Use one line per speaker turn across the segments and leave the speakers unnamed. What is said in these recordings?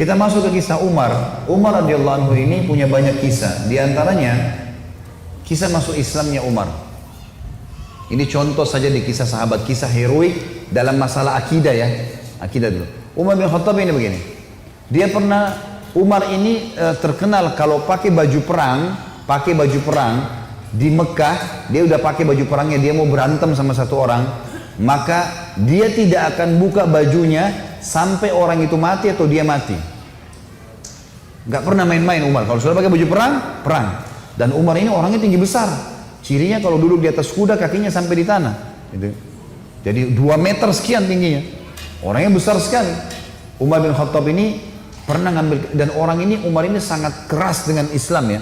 Kita masuk ke kisah Umar. Umar radhiyallahu anhu ini punya banyak kisah. Di antaranya kisah masuk Islamnya Umar. Ini contoh saja di kisah sahabat, kisah heroik dalam masalah akidah ya. Akidah dulu. Umar bin Khattab ini begini. Dia pernah, Umar ini terkenal kalau pakai baju perang di Mekah, dia udah pakai baju perangnya, dia mau berantem sama satu orang, maka dia tidak akan buka bajunya sampai orang itu mati atau dia mati. Gak pernah main-main Umar. Kalau sudah pakai baju perang, perang. Dan Umar ini orangnya tinggi besar. Cirinya kalau duduk di atas kuda kakinya sampai di tanah. Gitu. Jadi 2 meter sekian tingginya. Orangnya besar sekali. Umar bin Khattab ini pernah ngambil, dan orang ini, Umar ini sangat keras dengan Islam ya.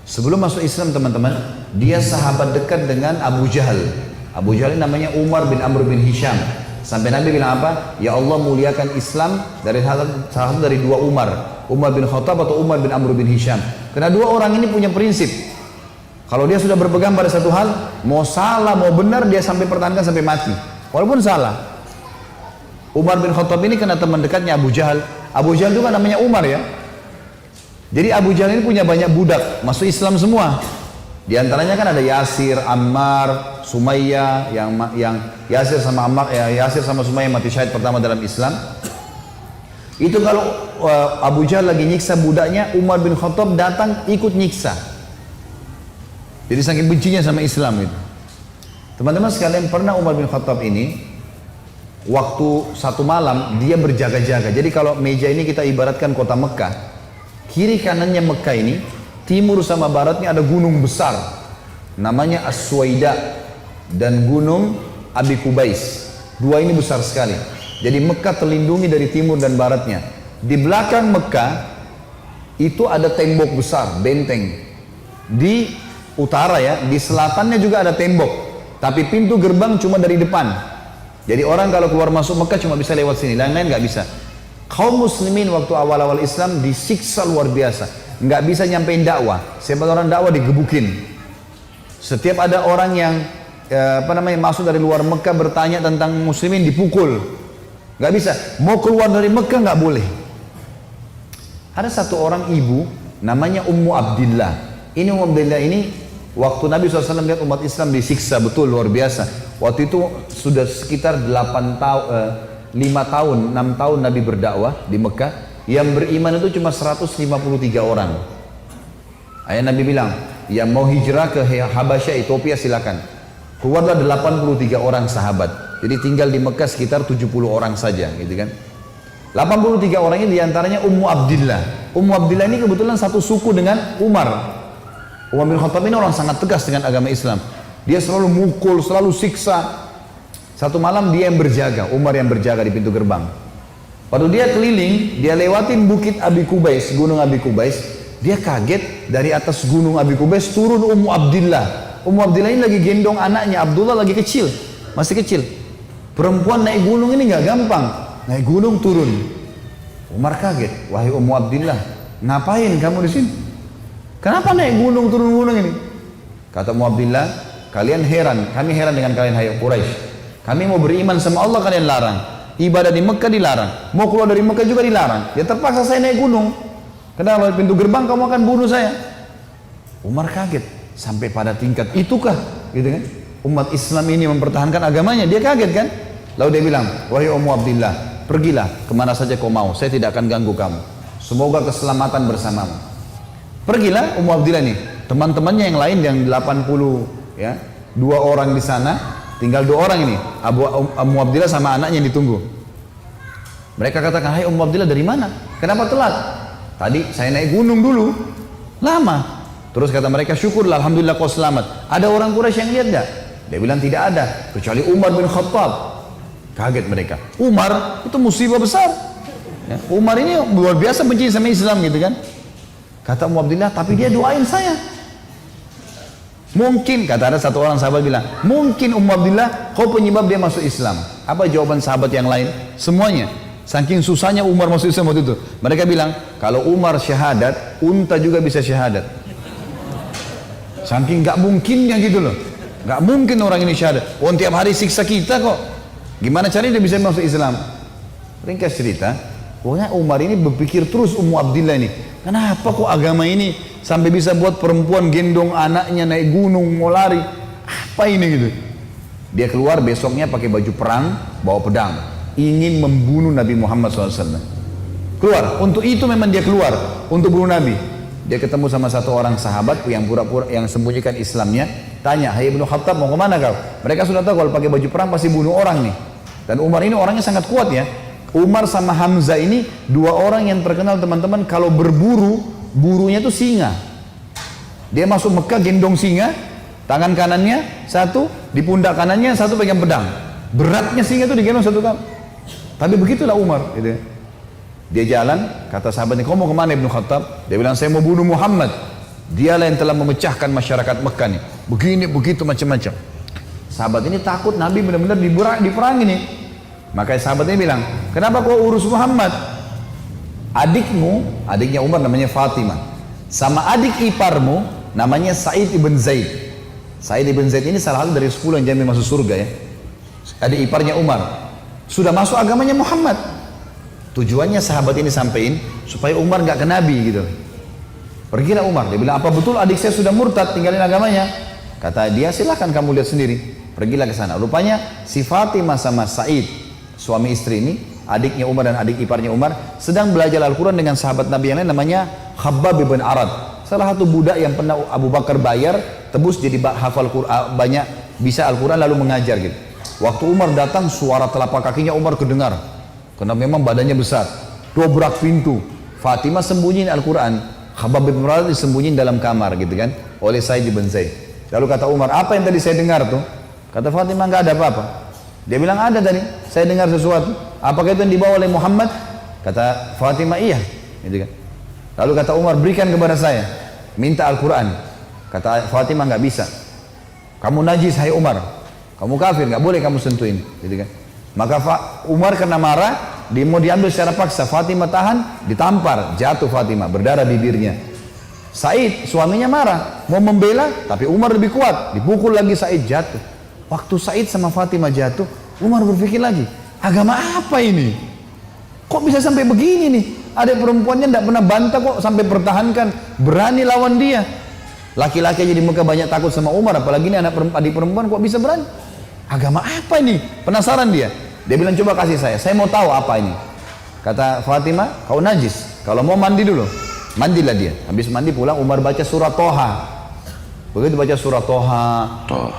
Sebelum masuk Islam teman-teman, dia sahabat dekat dengan Abu Jahal. Abu Jahal ini namanya Umar bin Amr bin Hisham. Sampai Nabi bilang apa? Ya Allah muliakan Islam dari salah satu dari 2 Umar. Umar bin Khattab atau Umar bin Amr bin Hisham. Karena 2 orang ini punya prinsip. Kalau dia sudah berpegang pada satu hal, mau salah mau benar dia sampai pertahankan sampai mati. Walaupun salah. Umar bin Khattab ini kena teman dekatnya Abu Jahal. Abu Jahal itu kan namanya Umar ya. Jadi Abu Jahal ini punya banyak budak, masuk Islam semua. Di antaranya kan ada Yasir, Ammar, Sumayyah, yang Yasir sama Ammar, Yasir sama Sumayyah mati syahid pertama dalam Islam. Itu kalau Abu Jahal lagi nyiksa budaknya, Umar bin Khattab datang ikut nyiksa. Jadi saking bencinya sama Islam itu. Teman-teman sekalian, pernah Umar bin Khattab ini waktu satu malam dia berjaga-jaga. Jadi kalau meja ini kita ibaratkan kota Mekah, kiri kanannya Mekah ini, timur sama baratnya ada gunung besar namanya As-Suwaida dan gunung Abi Kubais. 2 ini besar sekali. Jadi Mekah terlindungi dari timur dan baratnya. Di belakang Mekah itu ada tembok besar, benteng. Di utara ya, di selatannya juga ada tembok, tapi pintu gerbang cuma dari depan. Jadi orang kalau keluar masuk Mekah cuma bisa lewat sini, lain-lain nggak bisa. Kaum muslimin waktu awal-awal Islam disiksa luar biasa, nggak bisa nyampein dakwah. Sebagai orang dakwah digebukin. Setiap ada orang yang masuk dari luar Mekah bertanya tentang muslimin dipukul, nggak bisa. Mau keluar dari Mekah nggak boleh. Ada satu orang ibu namanya Ummu Abdillah. Ini Ummu Abdillah ini waktu Nabi SAW lihat umat Islam disiksa betul luar biasa. Waktu itu sudah sekitar 5 tahun, 6 tahun Nabi berdakwah di Mekah. Yang beriman itu cuma 153 orang. Ayah Nabi bilang, yang mau hijrah ke Habasyah, Ethiopia silakan. Keluarlah 83 orang sahabat. Jadi tinggal di Mekah sekitar 70 orang saja, gitu kan. 83 orang ini diantaranya Ummu Abdillah. Ummu Abdillah ini kebetulan satu suku dengan Umar. Umar bin Khattab ini orang sangat tegas dengan agama Islam. Dia selalu mukul, selalu siksa. Satu malam dia yang berjaga, Umar yang berjaga di pintu gerbang. Waktu dia keliling, dia lewatin bukit Abi Kubais, gunung Abi Kubais. Dia kaget, dari atas gunung Abi Kubais turun Ummu Abdillah. Ummu Abdillah ini lagi gendong anaknya, Abdullah lagi kecil, masih kecil. Perempuan naik gunung ini nggak gampang, naik gunung turun. Umar kaget, wahai Ummu Abdillah, ngapain kamu di sini? Kenapa naik gunung turun gunung ini? Kata Ummu Abdillah, kalian heran, kami heran dengan kalian hai Quraisy. Kami mau beriman sama Allah kalian larang. Ibadah di Mekah dilarang. Mau keluar dari Mekah juga dilarang. Ya terpaksa saya naik gunung. Karena kalau pintu gerbang kamu akan bunuh saya. Umar kaget. Sampai pada tingkat itukah? Gitu kan? Umat Islam ini mempertahankan agamanya. Dia kaget kan? Lalu dia bilang, wahai Ummu Abdillah, pergilah kemana saja kau mau. Saya tidak akan ganggu kamu. Semoga keselamatan bersamamu. Pergilah Ummu Abdillah nih. Teman-temannya yang lain yang 80 ya, 2 orang di sana. Tinggal 2 orang ini, Ummu Abdillah sama anaknya yang ditunggu. Mereka katakan, hai Ummu Abdillah dari mana? Kenapa telat? Tadi saya naik gunung dulu, lama. Terus kata mereka, syukurlah, alhamdulillah kau selamat. Ada orang Quraisy yang lihat gak? Dia bilang tidak ada, kecuali Umar bin Khattab. Kaget mereka. Umar itu musibah besar. Ya, Umar ini luar biasa benci sama Islam gitu kan. Kata Ummu Abdillah, tapi dia doain saya. Mungkin, kata ada satu orang sahabat bilang, mungkin Ummu Abdillah kau penyebab dia masuk Islam. Apa jawaban sahabat yang lain? Semuanya. Saking susahnya Umar masuk Islam waktu itu. Mereka bilang, kalau Umar syahadat, unta juga bisa syahadat. Saking gak mungkinnya gitu loh. Gak mungkin orang ini syahadat. Oh, tiap hari siksa kita kok. Gimana caranya dia bisa masuk Islam? Ringkas cerita, Pokoknya Umar ini berpikir terus Ummu Abdillah ini, kenapa kok agama ini sampai bisa buat perempuan gendong anaknya naik gunung mau lari? Apa ini gitu? Dia keluar besoknya pakai baju perang, bawa pedang, ingin membunuh Nabi Muhammad SAW. Keluar, untuk itu memang dia keluar, untuk bunuh Nabi. Dia ketemu sama satu orang sahabat yang pura-pura yang sembunyikan Islamnya, tanya, "Hai Ibnu Khattab, mau kemana kau?" Mereka sudah tahu kalau pakai baju perang pasti bunuh orang nih. Dan Umar ini orangnya sangat kuat ya. Umar sama Hamzah ini dua orang yang terkenal teman-teman kalau berburu, burunya tuh singa. Dia masuk Mekah gendong singa, tangan kanannya satu, di pundak kanannya satu pegang pedang. Beratnya singa itu digendong satu kali. Tapi begitulah Umar. Gitu. Dia jalan, kata sahabatnya, "Kau mau kemana Ibnu Khattab?" Dia bilang, "Saya mau bunuh Muhammad. Dialah yang telah memecahkan masyarakat Mekah nih. Begini, begitu, macam-macam." Sahabat ini takut Nabi benar-benar diperangi nih. Maka sahabatnya bilang, "Kenapa kau urus Muhammad? Adikmu," adiknya Umar namanya Fatimah, "sama adik iparmu namanya Sa'id ibn Zaid." Sa'id ibn Zaid ini salah satu dari 10 yang jamin masuk surga ya. Adik iparnya Umar. Sudah masuk agamanya Muhammad. Tujuannya sahabat ini sampein supaya Umar nggak ke Nabi gitu. Pergilah Umar, dia bilang, "Apa betul adik saya sudah murtad tinggalin agamanya?" Kata dia, "Silahkan kamu lihat sendiri." Pergilah ke sana. Rupanya si Fatimah sama Sa'id, suami istri ini, adiknya Umar dan adik iparnya Umar, sedang belajar Al-Quran dengan sahabat Nabi yang lain namanya Khabbab bin Arad. Salah satu budak yang pernah Abu Bakar bayar, tebus jadi hafal Quran, banyak bisa Al-Quran lalu mengajar gitu. Waktu Umar datang, suara telapak kakinya Umar kedengar. Karena memang badannya besar. Dobrak pintu. Fatimah sembunyiin Al-Quran. Khabbab bin Arad disembunyiin dalam kamar gitu kan, oleh Sa'id bin Zaid. Lalu kata Umar, "Apa yang tadi saya dengar tuh?" Kata Fatimah, "Nggak ada apa-apa." Dia bilang, "Ada tadi, saya dengar sesuatu." "Apakah itu yang dibawa oleh Muhammad?" Kata Fatimah, "Iya." Gitu kan. Lalu kata Umar, "Berikan kepada saya, minta Al-Quran." Kata Fatimah, "Nggak bisa. Kamu najis hai Umar, kamu kafir, nggak boleh kamu sentuhin." Gitu kan. Maka Umar kena marah, dia mau diambil secara paksa. Fatimah tahan, ditampar, jatuh Fatimah, berdarah bibirnya. Said suaminya marah, mau membela, tapi Umar lebih kuat, dipukul lagi Said, jatuh. Waktu Said sama Fatimah jatuh, Umar berpikir lagi, agama apa ini? Kok bisa sampai begini nih? Ada perempuannya tidak pernah bantah kok sampai pertahankan, berani lawan dia. Laki-laki aja di Mekah banyak takut sama Umar, apalagi ini adik perempuan kok bisa berani? Agama apa ini? Penasaran dia. Dia bilang, "Coba kasih saya mau tahu apa ini." Kata Fatimah, "Kau najis, kalau mau mandi dulu." Mandilah dia. Habis mandi pulang, Umar baca surah Toha. Begitu baca surah Toha,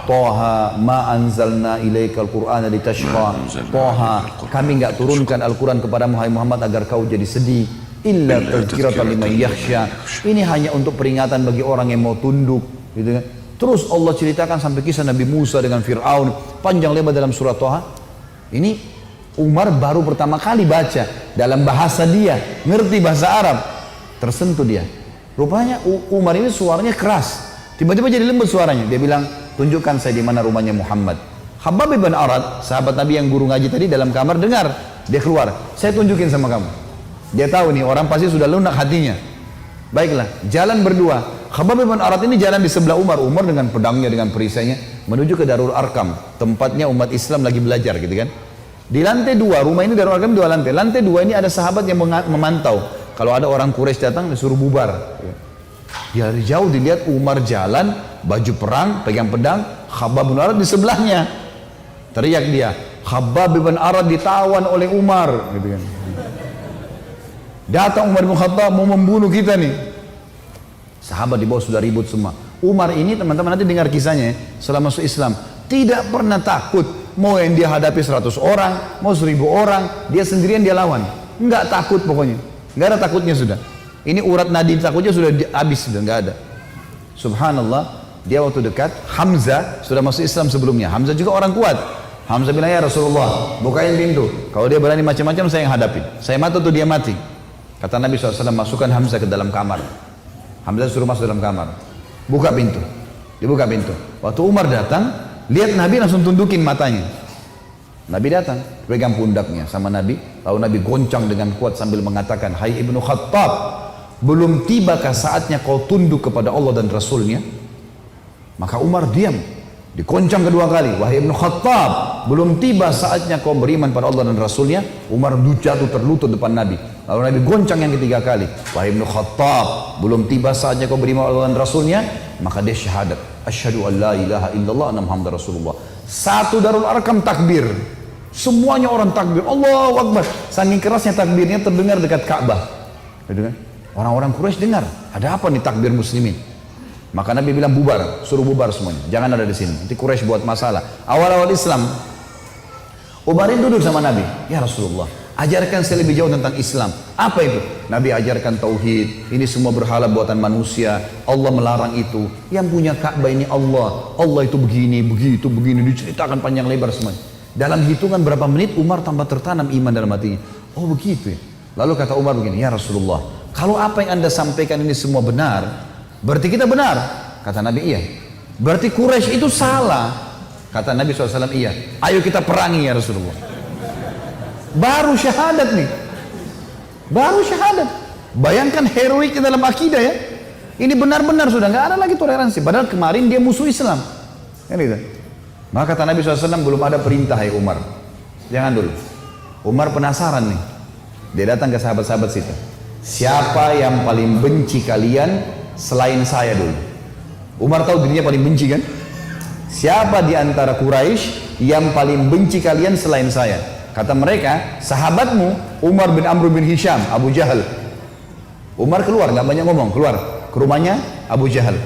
Toha, ma anzalna ilaikal Qur'ana litashqa. Toha, kami enggak turunkan Al-Quran kepada Muhammad agar kau jadi sedih. Illa tadhkiratan liman yakhsha. Ini hanya untuk peringatan bagi orang yang mau tunduk, gitu kan. Terus Allah ceritakan sampai kisah Nabi Musa dengan Fir'aun, panjang lebar dalam surah Toha. Ini Umar baru pertama kali baca dalam bahasa dia, ngerti bahasa Arab, tersentuh dia. Rupanya Umar ini suaranya keras, tiba-tiba jadi lembut suaranya. Dia bilang, "Tunjukkan saya di mana rumahnya Muhammad." Khabbab bin Arad, sahabat Nabi yang guru ngaji tadi dalam kamar dengar, dia keluar, "Saya tunjukin sama kamu." Dia tahu nih orang pasti sudah lunak hatinya. Baiklah, jalan berdua. Khabbab bin Arad ini jalan di sebelah Umar. Umar dengan pedangnya, dengan perisainya menuju ke Darul Arkam, tempatnya umat Islam lagi belajar gitu kan. Di lantai 2, rumah ini Darul Arkam 2 lantai. Lantai 2 ini ada sahabat yang memantau. Kalau ada orang Quraisy datang disuruh bubar. Ya, dari jauh dilihat Umar jalan, baju perang, pegang pedang, Khabbab bin Arad di sebelahnya. Teriak dia, "Khabbab bin Arad ditawan oleh Umar," gitu kan. Datang Umar bin Khattab mau membunuh kita nih. Sahabat di bawah sudah ribut semua. Umar ini teman-teman nanti dengar kisahnya ya, setelah masuk Islam tidak pernah takut. Mau yang dia hadapi 100 orang, mau 1000 orang, dia sendirian dia lawan. Enggak takut pokoknya. Enggak ada takutnya sudah. Ini urat nadi takutnya sudah habis, sudah enggak ada. Subhanallah, dia waktu dekat Hamzah sudah masuk Islam sebelumnya. Hamzah juga orang kuat. Hamzah bilang, "Ya Rasulullah, bukain pintu. Kalau dia berani macam-macam saya yang hadapin. Saya mati atau dia mati." Kata Nabi SAW, "Masukkan Hamzah ke dalam kamar." Hamzah suruh masuk dalam kamar. Buka pintu. Dibuka pintu. Waktu Umar datang, lihat Nabi langsung tundukin matanya. Nabi datang, pegang pundaknya sama Nabi. Lalu Nabi goncang dengan kuat sambil mengatakan, "Hai Ibnu Khattab, belum tibakah saatnya kau tunduk kepada Allah dan Rasulnya?" Maka Umar diam. Dikoncang kedua kali, wahai Ibnu Khattab, belum tiba saatnya kau beriman pada Allah dan Rasulnya. Umar jatuh terlutut depan Nabi. Lalu Nabi goncang yang ketiga kali, wahai Ibnu Khattab, belum tiba saatnya kau beriman pada Allah dan Rasulnya. Maka dia syahadat, asyhadu an la ilaha illallah anna Muhammadar Rasulullah. Satu Darul Arqam takbir, semuanya orang takbir, Allahu Akbar. Saking kerasnya takbirnya terdengar dekat Ka'bah. Orang-orang Quraisy dengar, ada apa nih takbir muslimin? Maka Nabi bilang bubar, suruh bubar semuanya, jangan ada di sini. Nanti Quraisy buat masalah. Awal-awal Islam, Umar duduk sama Nabi, ya Rasulullah, ajarkan saya lebih jauh tentang Islam. Apa itu? Nabi ajarkan tauhid. Ini semua berhala buatan manusia. Allah melarang itu. Yang punya Ka'bah ini Allah. Allah itu begini, begitu, begini. Diceritakan panjang lebar semuanya. Dalam hitungan berapa menit Umar tambah tertanam iman dalam hatinya. Oh begitu ya. Lalu kata Umar begini, ya Rasulullah, kalau apa yang anda sampaikan ini semua benar, berarti kita benar. Kata Nabi, iya. Berarti Quraisy itu salah. Kata Nabi SAW, iya. Ayo kita perangi ya Rasulullah. Baru syahadat nih. Baru syahadat. Bayangkan heroiknya dalam akidah ya. Ini benar-benar sudah nggak ada lagi toleransi. Padahal kemarin dia musuh Islam. Kan gitu. Maka kata Nabi SAW, belum ada perintah ya Umar. Jangan dulu. Umar penasaran nih. Dia datang ke sahabat-sahabat situ. Siapa yang paling benci kalian selain saya dulu? Umar tahu dirinya paling benci kan? Siapa di antara Quraisy yang paling benci kalian selain saya? Kata mereka, sahabatmu Umar bin Amr bin Hisham, Abu Jahal. Umar keluar, nggak banyak ngomong, keluar ke rumahnya Abu Jahal.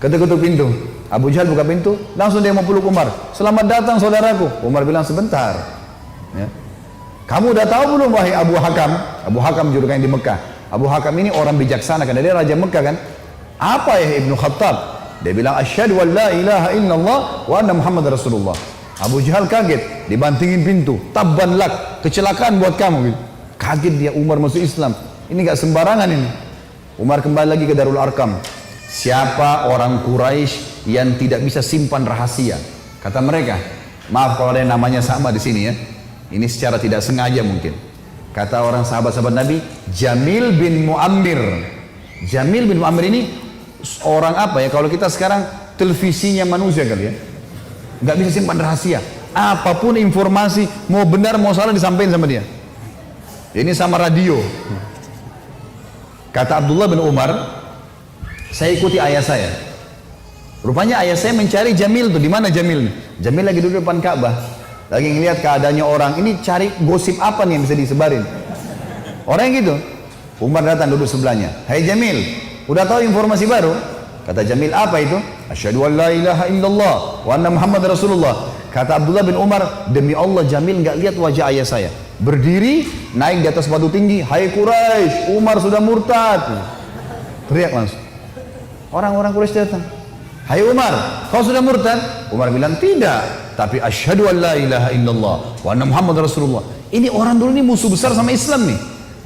Ketuk-ketuk pintu. Abu Jahal buka pintu, langsung dia mau peluk Umar. Selamat datang saudaraku. Umar bilang sebentar. Ya. Kamu udah tahu belum wahai Abu Hakam? Abu Hakam julukannya di Mekah. Abu Hakam ini orang bijaksana karena dia raja Mekah kan. Apa ya Ibnu Khattab? Dia bilang asyhadu an la ilaha illallah wa anna Muhammad Rasulullah. Abu Jahal kaget, dibantingin pintu. Tabban lak, kecelakaan buat kamu gitu. Kaget dia, Umar masuk Islam. Ini gak sembarangan ini. Umar kembali lagi ke Darul Arqam. Siapa orang Quraisy yang tidak bisa simpan rahasia? Kata mereka, maaf kalau ada yang namanya sama di sini ya. Ini secara tidak sengaja mungkin. Kata orang sahabat-sahabat Nabi, Jamil bin Muammir. Jamil bin Muammir ini orang apa ya? Kalau kita sekarang televisinya manusia kali ya. Nggak bisa simpan rahasia. Apapun informasi, mau benar mau salah disampaikan sama dia. Ini sama radio. Kata Abdullah bin Umar, saya ikuti ayah saya. Rupanya ayah saya mencari Jamil tuh. Di mana Jamil? Jamil lagi duduk depan Ka'bah. Lagi ngeliat keadaannya orang, ini cari gosip apa nih yang bisa disebarin. Orang yang gitu. Umar datang duduk sebelahnya. Hai Jamil, udah tahu informasi baru? Kata Jamil, apa itu? Asyhadu an la ilaha illallah wa anna Muhammad Rasulullah. Kata Abdullah bin Umar, demi Allah Jamil nggak lihat wajah ayah saya. Berdiri, naik di atas batu tinggi. Hai Quraisy, Umar sudah murtad. Teriak langsung. Orang-orang Quraisy datang. Hai Umar, kau sudah murtad? Umar bilang, tidak. Tapi asyhadu an la ilaha illallah wa anna Muhammad Rasulullah. Ini orang dulu ini musuh besar sama Islam nih.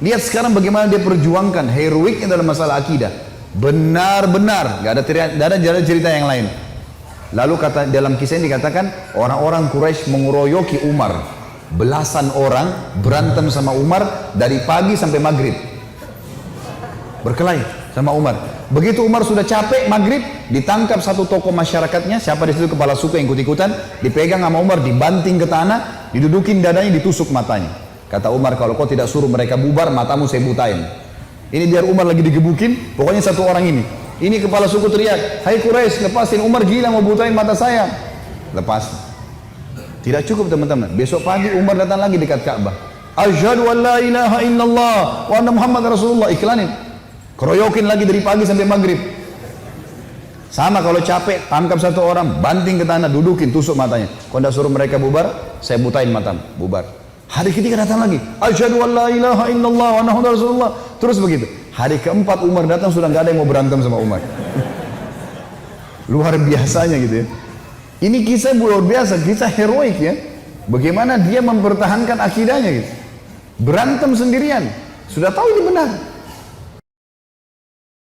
Lihat sekarang bagaimana dia perjuangkan heroiknya dalam masalah akidah. Benar-benar, gak ada cerita yang lain. Lalu kata dalam kisah ini dikatakan orang-orang Quraisy mengeroyoki Umar. Belasan orang berantem sama Umar dari pagi sampai maghrib. Berkelahi sama Umar. Begitu Umar sudah capek maghrib, ditangkap satu tokoh masyarakatnya, siapa di situ kepala suku yang ikut-ikutan, dipegang sama Umar, dibanting ke tanah, didudukin dadanya, ditusuk matanya. Kata Umar, kalau kau tidak suruh mereka bubar, matamu saya butain. Ini biar Umar lagi digebukin, pokoknya satu orang ini. Ini kepala suku teriak, hai Quraisy, lepasin, Umar gila mau butain mata saya. Lepas. Tidak cukup teman-teman. Besok pagi Umar datang lagi dekat Ka'bah. Asyhadu an la ilaha illallah wa anna Muhammad Rasulullah. Iklanin. Keroyokin lagi dari pagi sampai maghrib. Sama kalau capek, tangkap satu orang, banting ke tanah, dudukin, tusuk matanya. Kalau tidak suruh mereka bubar, saya butain matamu. Bubar. Hari ketiga datang lagi. Asyhadu an la ilaha illallah wa anna Muhammad Rasulullah. Terus begitu. Hari keempat Umar datang sudah nggak ada yang mau berantem sama Umar. Luar biasanya gitu ya. Ini kisah luar biasa, kisah heroik ya. Bagaimana dia mempertahankan akidahnya gitu. Berantem sendirian. Sudah tahu ini benar.